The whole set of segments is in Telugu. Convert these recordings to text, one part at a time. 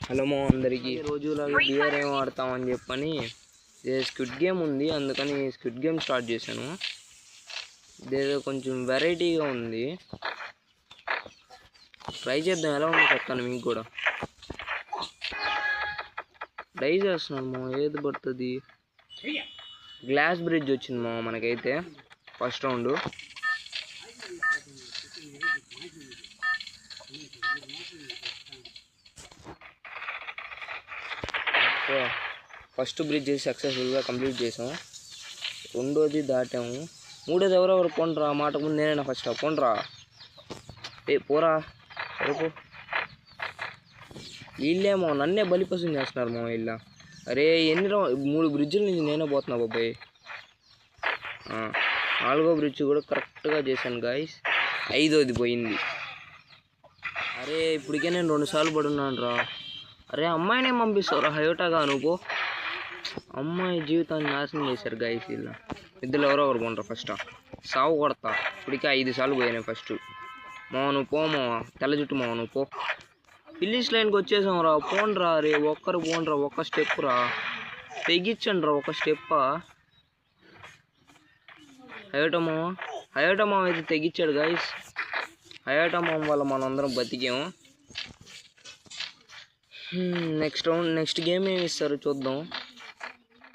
హలో మా అందరికీ రోజులాగా బియర్ ఏం ఆడతామని చెప్పని స్క్విడ్ గేమ్ ఉంది, అందుకని స్క్విడ్ గేమ్ స్టార్ట్ చేశాను. ఇదేదో కొంచెం వెరైటీగా ఉంది, ట్రై చేద్దాం. ఎలా ఉందో చెప్తాను మీకు కూడా. ట్రై చేస్తున్నాను మా, ఏది పడుతుంది. గ్లాస్ బ్రిడ్జ్ వచ్చింది మా మనకైతే ఫస్ట్ రౌండ్. ఫస్ట్ బ్రిడ్జ్ సక్సెస్ఫుల్గా కంప్లీట్ చేసాం. రెండోది దాటాము. మూడోది ఎవరెవరు పోండ్రా, మాటకు ముందు నేనైనా ఫస్ట్ పోండ్రా. పోరా సరిపో. వీళ్ళేమో నన్నే బలిపసం చేస్తున్నారు మా వీళ్ళ. అరే ఎన్ని 3 బ్రిడ్జిల నుంచి నేనే పోతున్నా బాబాయ్. 4వ బ్రిడ్జ్ కూడా కరెక్ట్గా చేశాను గాయస్. 5వది పోయింది. అరే ఇప్పటికే నేను 2 సార్లు పడున్నాను రా. అరే అమ్మాయినే పంపిస్తావురా హయోటాగా నువ్వు. అమ్మాయి జీవితాన్ని నాశనం చేశారు గాయస్ వీళ్ళ. ఇద్దరు ఎవరో కొంటారు ఫస్ట్. సాగు కొడతా. ఇప్పటికే 5 సార్లు పోయినాయి ఫస్ట్. నువ్వు పో తెల్ల జుట్టు నువ్వు పో. ఫినిష్ లైన్కి వచ్చేసాం రా. పోండ్రా రే, ఒక్కరు పోండ్రా. ఒక్క స్టెప్ రా, తెగించండి రా ఒక స్టెప్పా. హయోటా మామ అయితే తెగించాడు గాయస్. హయోటా మామ వల్ల మనందరం బతికాము. నెక్స్ట్ గేమ్ ఏమి ఇస్తారు చూద్దాం.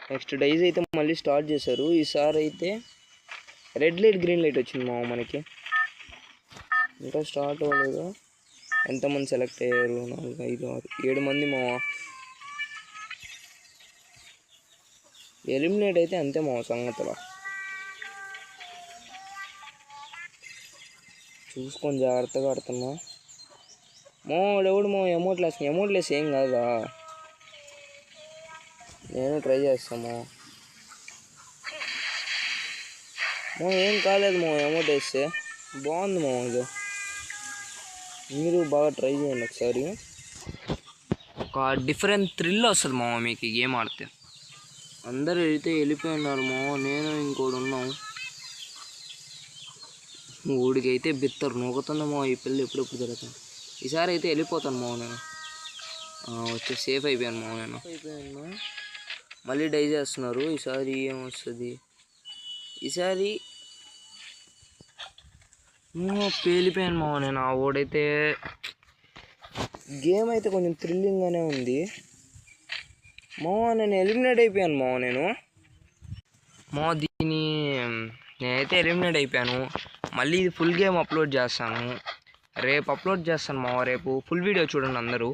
నెక్స్ట్ డైజ్ అయితే మళ్ళీ స్టార్ట్ చేశారు. ఈసారి అయితే రెడ్ లైట్ గ్రీన్ లైట్ వచ్చింది మామ మనకి. ఇంకా స్టార్ట్ అవ్వలేదు. ఎంతమంది సెలెక్ట్ అయ్యారు? 4, 5, 6, 7 మంది మామ. ఎలిమినేట్ అయితే అంతే మామ సంగతుల. చూసుకొని జాగ్రత్తగా ఆడుతున్నా. ఎవడు ఎమోట్ లేసి ఏం కాదా. నేను ట్రై చేస్తాము. ఏం కాలేదు ఎమోట్ వేస్తే బాగుంది ఇది. మీరు బాగా ట్రై చేయండి ఒకసారి. ఒక డిఫరెంట్ థ్రిల్ వస్తుంది మీకు ఈ గేమ్ ఆడితే. అందరూ అయితే వెళ్ళిపోయినారు నేను ఇంకోటి ఉన్నాం. ఊడికి అయితే బిత్తరు నూకుతుందో ఈ పిల్లలు ఎప్పుడెప్పుడు జరుగుతాను. ఈసారి అయితే వెళ్ళిపోతాను నేను. వచ్చి సేఫ్ అయిపోయాను నేను. మళ్ళీ డై చేస్తున్నారు. ఈసారి ఏమొస్తుంది? ఈసారి పేలిపోయాను నేను. ఆ ఓడైతే గేమ్ అయితే కొంచెం థ్రిల్లింగ్గానే ఉంది నేను ఎలిమినేట్ అయిపోయాను నేను. నేనైతే ఎలిమినేట్ అయిపోయాను. మళ్ళీ ఇది ఫుల్ గేమ్ అప్లోడ్ చేస్తాను. రేపు అప్లోడ్ చేస్తాను రేపు ఫుల్ వీడియో చూడండి అందరూ.